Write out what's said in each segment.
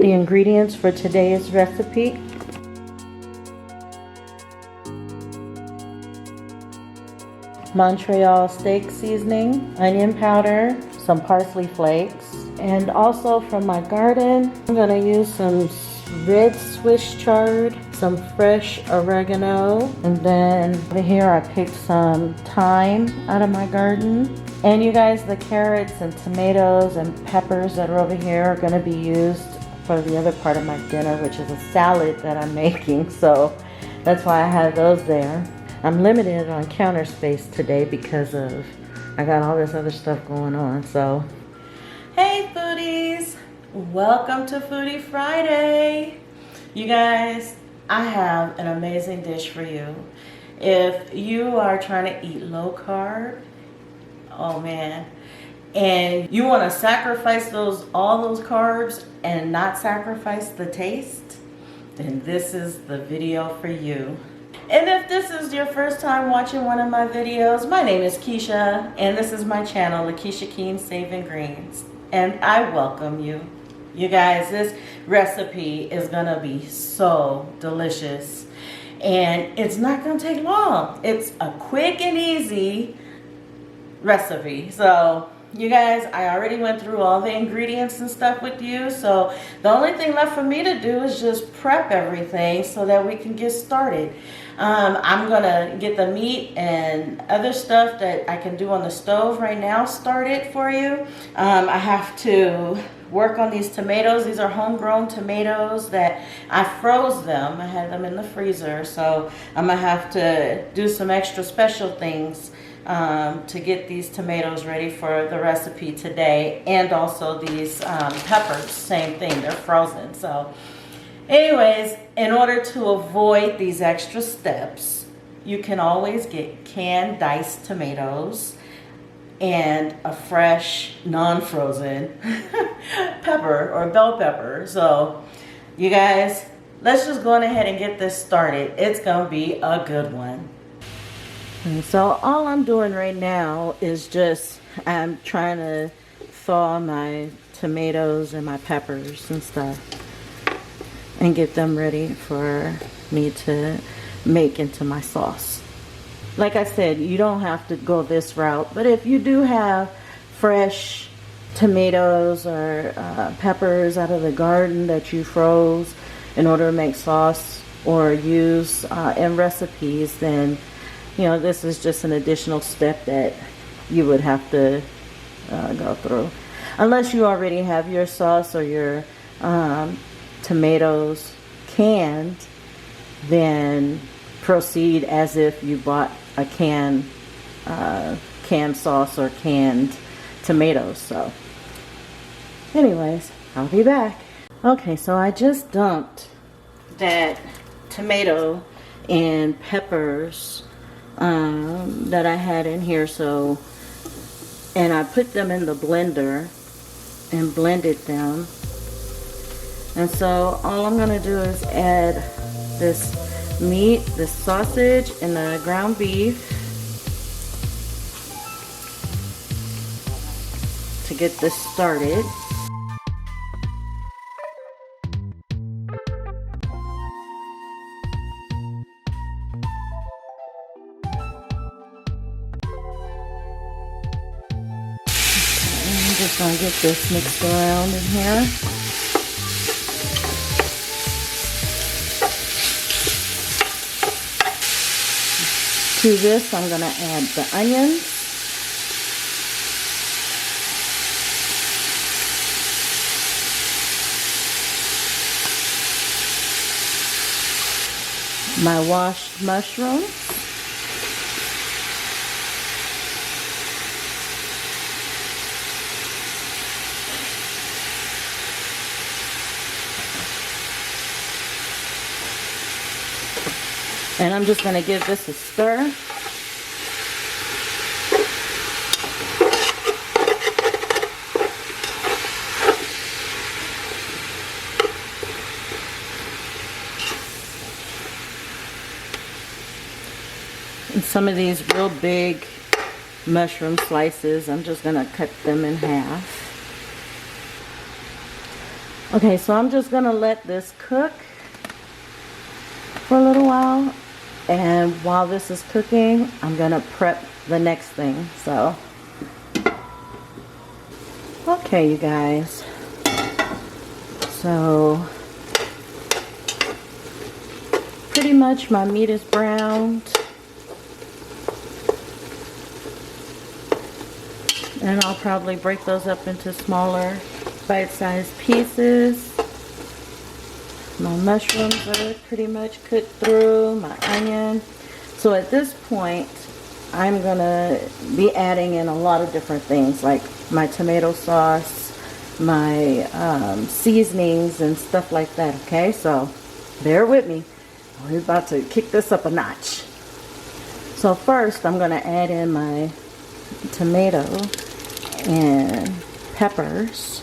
The ingredients for today's recipe: Montreal steak seasoning, onion powder, some parsley flakes, and also from my garden, I'm gonna use some red Swiss chard, some fresh oregano, and then over here I picked some thyme out of my garden. And you guys, the carrots and tomatoes and peppers that are over here are gonna be used for the other part of my dinner, which is a salad that I'm making, so that's why I have those there. I'm limited on counter space today because of I got all this other stuff going on. So hey foodies, welcome to Foodie Friday. You guys, I have an amazing dish for you. If you are trying to eat low carb, oh man, and you want to sacrifice all those carbs and not sacrifice the taste, then this is the video for you. And if this is your first time watching one of my videos, my name is Keisha, and this is my channel, Lakisha Keene Saving Greens, and I welcome you. You guys, this recipe is gonna be so delicious, and it's not gonna take long. It's a quick and easy recipe. So you guys, I already went through all the ingredients and stuff with you, so the only thing left for me to do is just prep everything so that we can get started. I'm gonna get the meat and other stuff that I can do on the stove right now started for you. I have to work on these tomatoes. These are homegrown tomatoes that I froze them. I had them in the freezer, so I'm gonna have to do some extra special things to get these tomatoes ready for the recipe today, and also these peppers, same thing, they're frozen. So anyways, in order to avoid these extra steps, you can always get canned diced tomatoes and a fresh non-frozen pepper or bell pepper. So you guys, let's just go on ahead and get this started. It's gonna be a good one. And so all I'm doing right now is I'm trying to thaw my tomatoes and my peppers and stuff and get them ready for me to make into my sauce. Like I said, you don't have to go this route, but if you do have fresh tomatoes or peppers out of the garden that you froze in order to make sauce or use in recipes, then you know, this is just an additional step that you would have to go through. Unless you already have your sauce or your tomatoes canned, then proceed as if you bought a canned sauce or canned tomatoes. So anyways, I'll be back. Okay, so I just dumped that tomato and peppers that I had in here, and I put them in the blender and blended them. And so all I'm gonna do is add this meat, this sausage, and the ground beef to get this started. Just gonna get this mixed around in here. To this, I'm gonna add the onions. My washed mushrooms. And I'm just going to give this a stir. And some of these real big mushroom slices, I'm just going to cut them in half. Okay, so I'm just gonna let this cook for a little while, and while this is cooking, I'm gonna prep the next thing. So, okay, you guys. So, pretty much my meat is browned. And I'll probably break those up into smaller bite-sized pieces. My mushrooms are pretty much cooked through, my onion. So at this point, I'm gonna be adding in a lot of different things, like my tomato sauce, my seasonings and stuff like that, okay? So bear with me. We're about to kick this up a notch. So first, I'm gonna add in my tomato and peppers.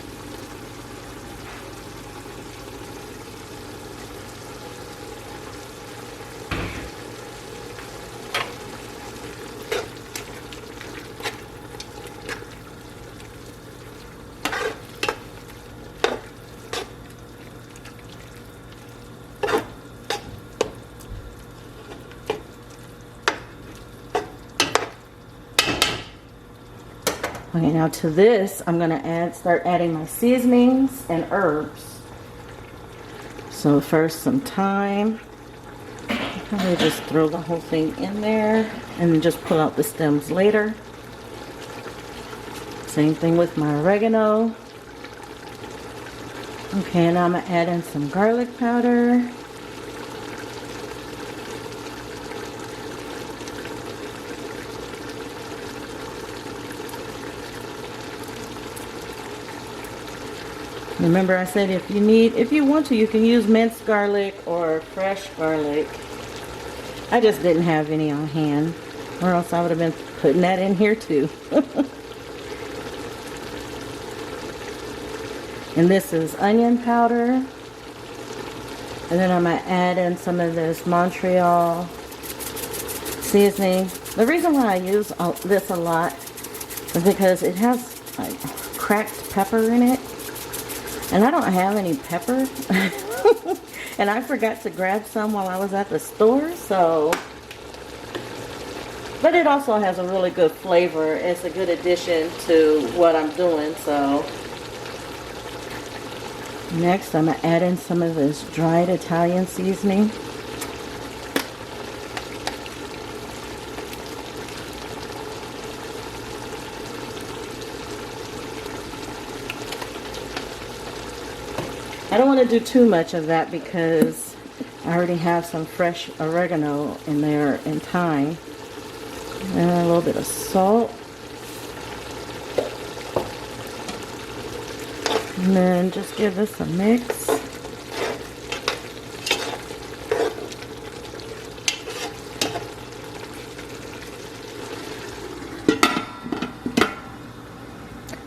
Okay, now to this, I'm gonna start adding my seasonings and herbs. So first some thyme. Probably just throw the whole thing in there and then just pull out the stems later. Same thing with my oregano. Okay, now I'm gonna add in some garlic powder. Remember I said if you want to, you can use minced garlic or fresh garlic. I just didn't have any on hand, or else I would have been putting that in here too. And this is onion powder. And then I'm going to add in some of this Montreal seasoning. The reason why I use this a lot is because it has like cracked pepper in it. And I don't have any pepper. And I forgot to grab some while I was at the store, so. But it also has a really good flavor. It's a good addition to what I'm doing, so. Next, I'm going to add in some of this dried Italian seasoning. I don't want to do too much of that because I already have some fresh oregano in there and thyme. And a little bit of salt. And then just give this a mix.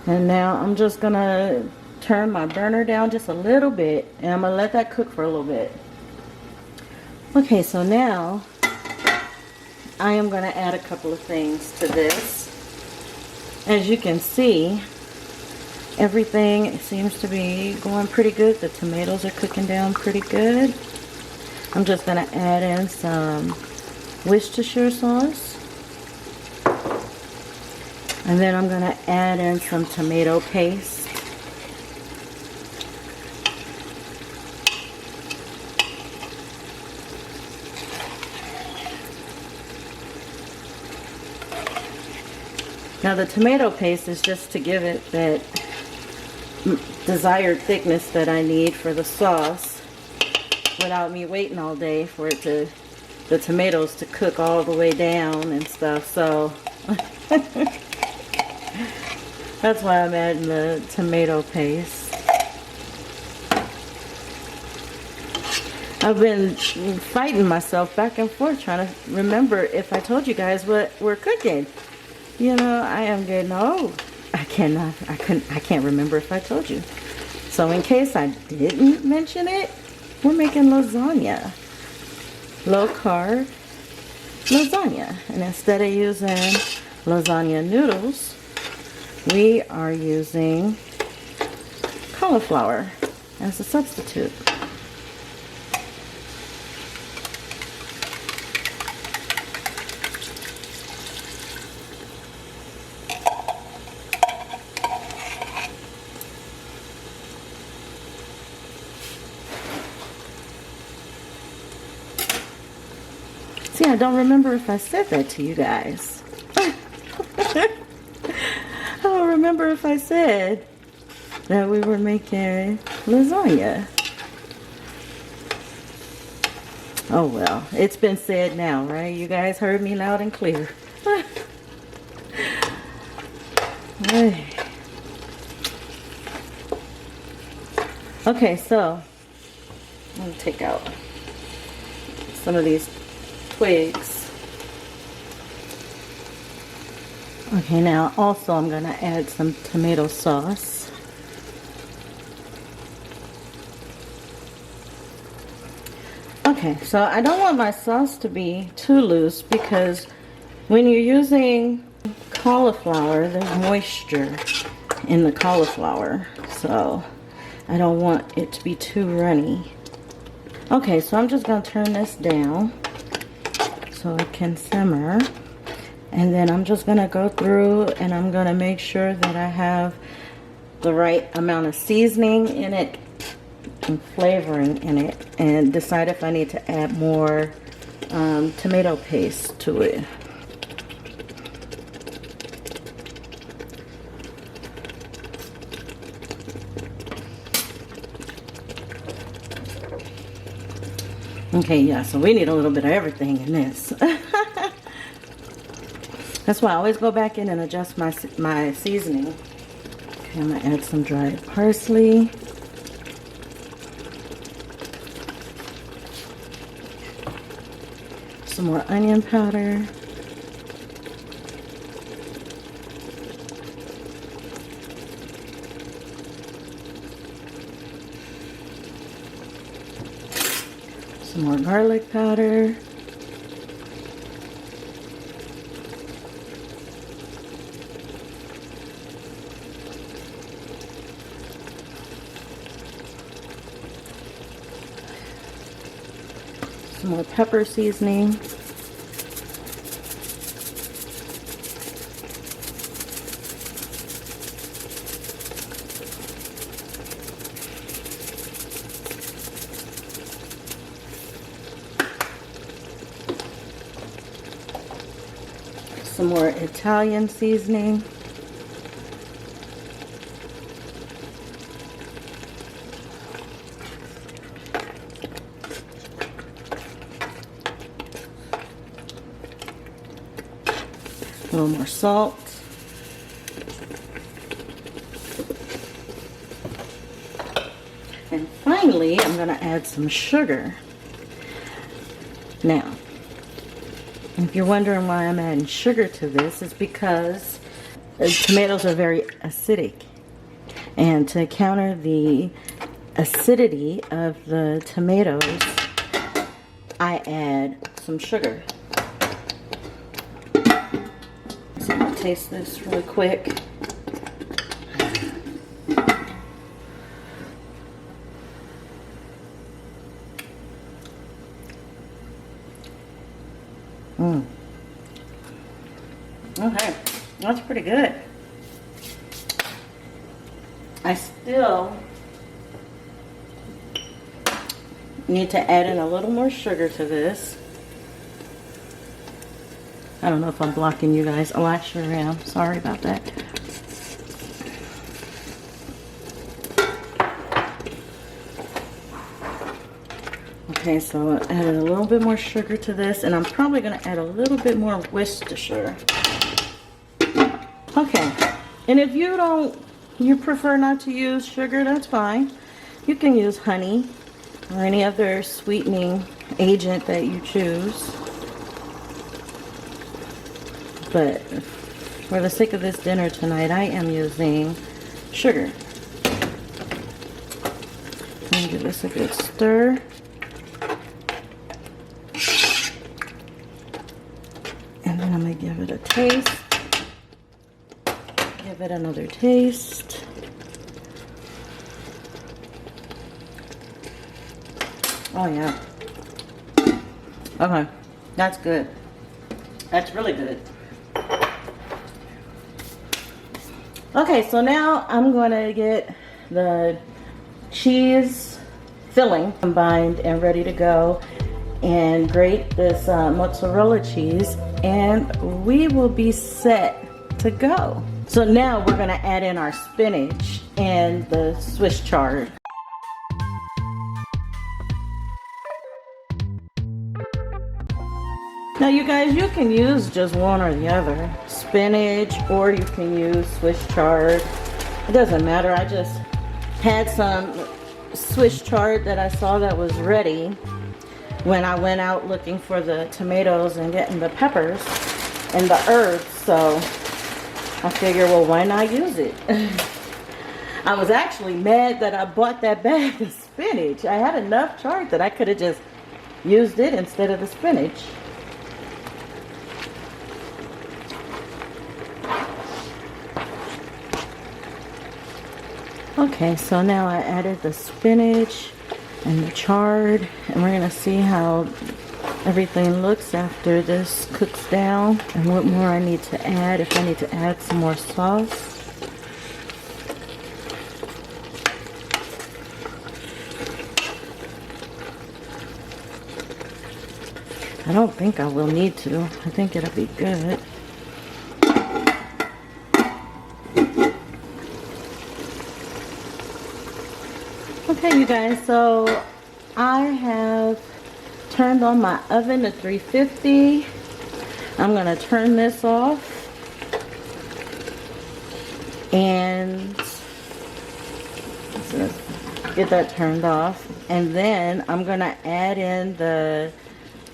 And now I'm just going to turn my burner down just a little bit, and I'm gonna let that cook for a little bit. Okay, so now I am gonna add a couple of things to this. As you can see, everything seems to be going pretty good. The tomatoes are cooking down pretty good. I'm just gonna add in some Worcestershire sauce, and then I'm gonna add in some tomato paste. Now the tomato paste is just to give it that desired thickness that I need for the sauce without me waiting all day for it the tomatoes to cook all the way down and stuff. So that's why I'm adding the tomato paste. I've been fighting myself back and forth trying to remember if I told you guys what we're cooking. You know, I am getting old. I can't remember if I told you. So in case I didn't mention it, we're making lasagna. Low carb lasagna. And instead of using lasagna noodles, we are using cauliflower as a substitute. See, I don't remember if I said that to you guys. I don't remember if I said that we were making lasagna. Oh well, it's been said now, right? You guys heard me loud and clear. Okay, so I'm gonna take out some of these twigs. Okay, now also I'm gonna add some tomato sauce. Okay, so I don't want my sauce to be too loose because when you're using cauliflower, there's moisture in the cauliflower, so I don't want it to be too runny. Okay, so I'm just gonna turn this down so it can simmer, and then I'm just gonna go through and I'm gonna make sure that I have the right amount of seasoning in it and flavoring in it, and decide if I need to add more tomato paste to it. Okay, yeah, so we need a little bit of everything in this. That's why I always go back in and adjust my seasoning. Okay, I'm gonna add some dried parsley. Some more onion powder. Some more garlic powder. Some more pepper seasoning. Some more Italian seasoning. A little more salt. And finally, I'm going to add some sugar. Now, if you're wondering why I'm adding sugar to this, it's because the tomatoes are very acidic. And to counter the acidity of the tomatoes, I add some sugar. So I'm going to taste this really quick. Okay, that's pretty good. I still need to add in a little more sugar to this. I don't know if I'm blocking you guys. Oh, I sure am. Sorry about that. Okay, so I added a little bit more sugar to this, and I'm probably going to add a little bit more Worcestershire. Okay, and if you prefer not to use sugar, that's fine. You can use honey or any other sweetening agent that you choose. But for the sake of this dinner tonight, I am using sugar. And give this a good stir. And then I'm going to give it a taste. Give it another taste. Oh yeah. Okay, that's good. That's really good. Okay, so now I'm gonna get the cheese filling combined and ready to go, and grate this mozzarella cheese, and we will be set to go. So now we're gonna add in our spinach and the Swiss chard. Now you guys, you can use just one or the other, spinach, or you can use Swiss chard. It doesn't matter. I just had some Swiss chard that I saw that was ready when I went out looking for the tomatoes and getting the peppers and the herbs, so I figured, well, why not use it? I was actually mad that I bought that bag of spinach. I had enough chard that I could have just used it instead of the spinach. Okay, so now I added the spinach and the chard, and we're gonna see how everything looks after this cooks down and what more I need to add, if I need to add some more sauce. I don't think I will need to. I think it'll be good. Okay, you guys, so I have turned on my oven to 350. I'm gonna turn this off and get that turned off, and then I'm gonna add in the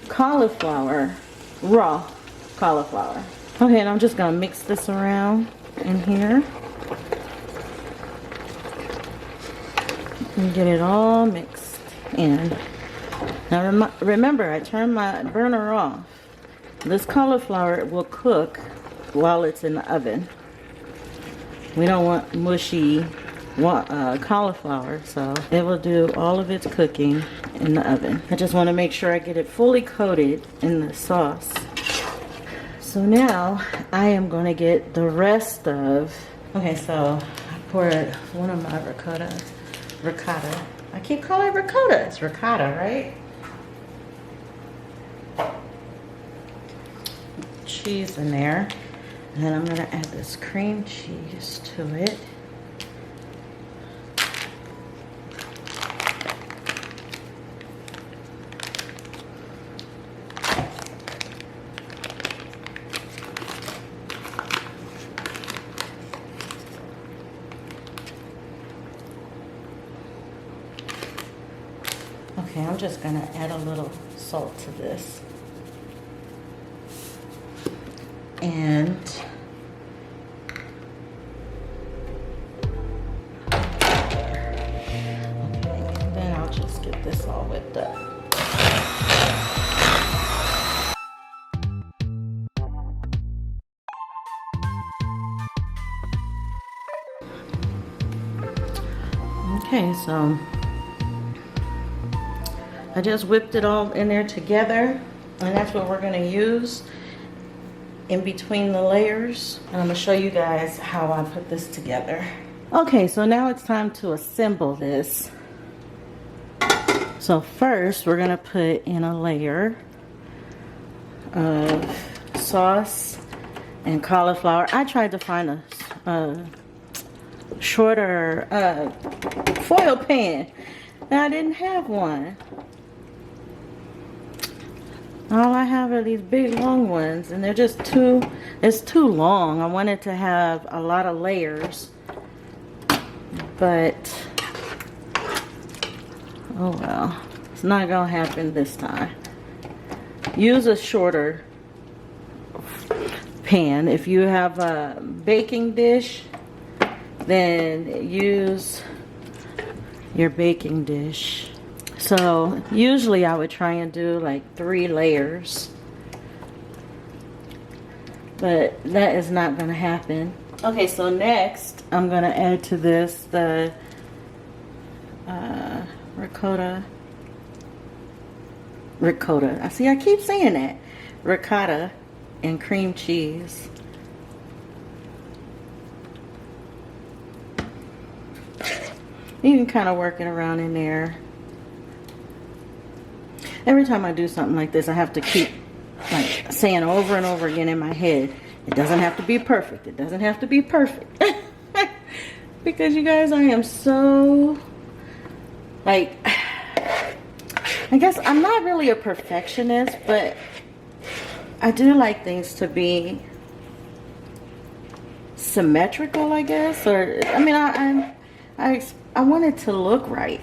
cauliflower, raw cauliflower. Okay, and I'm just gonna mix this around in here and get it all mixed in. Now remember, I turned my burner off. This cauliflower will cook while it's in the oven. We don't want mushy cauliflower, so it will do all of its cooking in the oven. I just want to make sure I get it fully coated in the sauce. So now I am going to get the rest of, okay, so I poured one of my ricotta. I keep calling it ricotta. It's ricotta, right? Cheese in there. And then I'm going to add this cream cheese to it. Okay, I'm just going to add a little salt to this. And then I'll just get this all whipped up. Okay, so I just whipped it all in there together, and that's what we're going to use in between the layers. And I'm going to show you guys how I put this together. Okay, so now it's time to assemble this. So first we're going to put in a layer of sauce and cauliflower. I tried to find a shorter foil pan, and I didn't have one. All I have are these big long ones, and they're just it's too long. I wanted to have a lot of layers, but oh well, it's not gonna happen this time. Use a shorter pan. If you have a baking dish, then use your baking dish. So usually I would try and do like 3 layers, but that is not going to happen. Okay, so next I'm going to add to this the ricotta ricotta. I see, I keep saying that. Ricotta and cream cheese. You can kind of work it around in there. Every time I do something like this, I have to keep like saying over and over again in my head, it doesn't have to be perfect. It doesn't have to be perfect. Because you guys, I am so, like, I guess I'm not really a perfectionist, but I do like things to be symmetrical, I guess. Or, I mean, I want it to look right.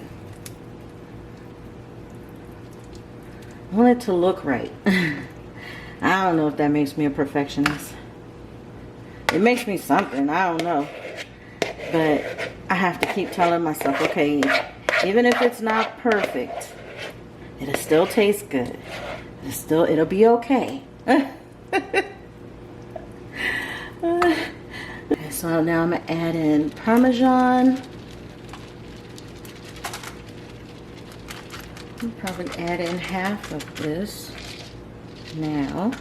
I want it to look right. I don't know if that makes me a perfectionist. It makes me something, I don't know. But I have to keep telling myself, okay, even if it's not perfect, it'll still taste good. It'll be okay. Okay, so now I'm gonna add in parmesan. I'll probably add in half of this now.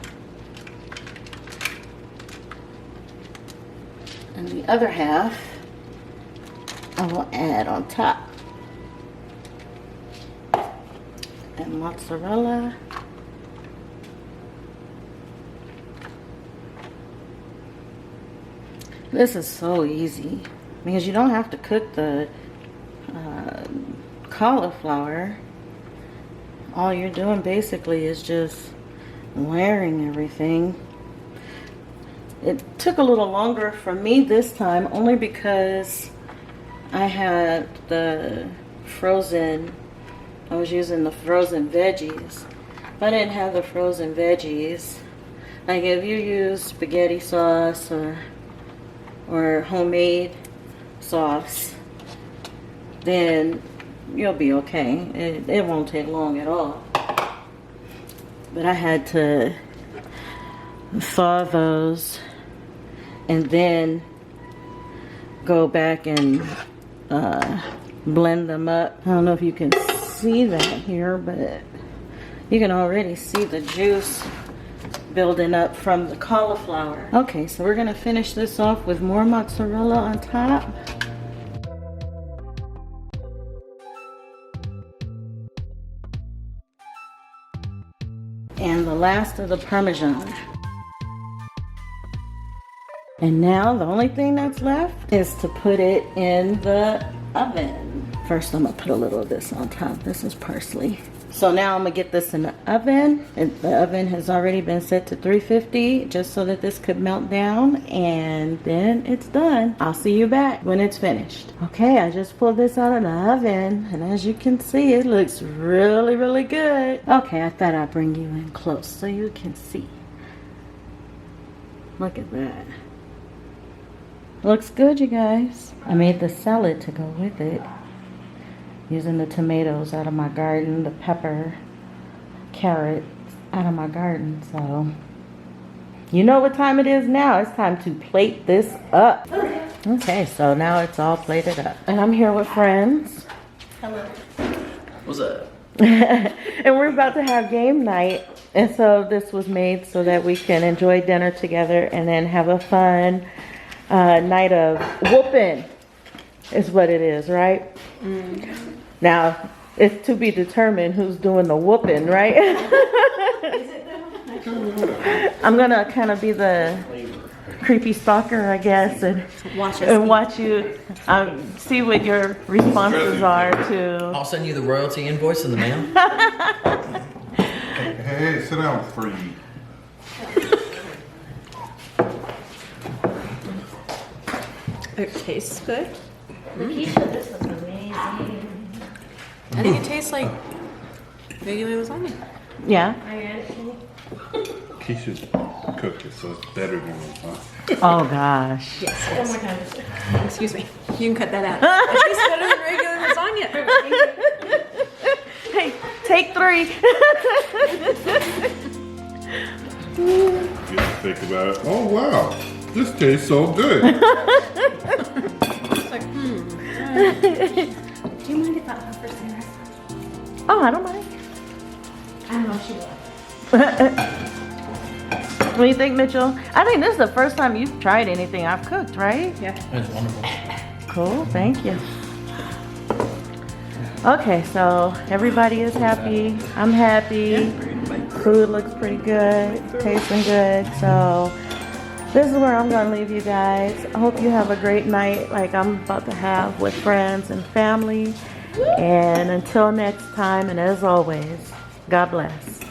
And the other half I will add on top. And mozzarella. This is so easy because you don't have to cook the cauliflower. All you're doing basically is just layering everything. It took a little longer for me this time only because I had the frozen, I was using the frozen veggies. If I didn't have the frozen veggies, like if you use spaghetti sauce or homemade sauce, then you'll be okay. It won't take long at all. But I had to thaw those and then go back and blend them up. I don't know if you can see that here, but you can already see the juice building up from the cauliflower. Okay, so we're gonna finish this off with more mozzarella on top. And the last of the parmesan. And now the only thing that's left is to put it in the oven. First I'm gonna put a little of this on top. This is parsley. So now I'm gonna get this in the oven. And the oven has already been set to 350 just so that this could melt down, and then it's done. I'll see you back when it's finished. Okay, I just pulled this out of the oven, and as you can see, it looks really, really good. Okay, I thought I'd bring you in close so you can see. Look at that. Looks good, you guys. I made the salad to go with it, using the tomatoes out of my garden, the pepper, carrots out of my garden. So you know what time it is now. It's time to plate this up. Okay, so now it's all plated up. And I'm here with friends. Hello. What's up? And we're about to have game night. And so this was made so that we can enjoy dinner together and then have a fun night of whooping is what it is, right? Mm. Now, it's to be determined who's doing the whooping, right? I'm gonna kind of be the creepy stalker, I guess, and watch you see what your responses are to. I'll send you the royalty invoice in the mail. Hey, sit down before you eat. It tastes good. Lakisha, this is amazing. I think it tastes like regular lasagna. Yeah. Keisha's cooked it, so it's better than it was. Oh gosh. Yes. One more time. Excuse me. You can cut that out. It tastes better than regular lasagna. Hey, take 3. Just think about it. Oh wow, this tastes so good. It's like, Do you mind if I offer some? Oh, I don't mind. I don't know if she will. What do you think, Mitchell? I think this is the first time you've tried anything I've cooked, right? Yeah. It's wonderful. Cool, thank you. Okay, so everybody is happy. I'm happy. Food looks pretty good, tasting good. So this is where I'm gonna leave you guys. I hope you have a great night like I'm about to have with friends and family. And until next time, and as always, God bless.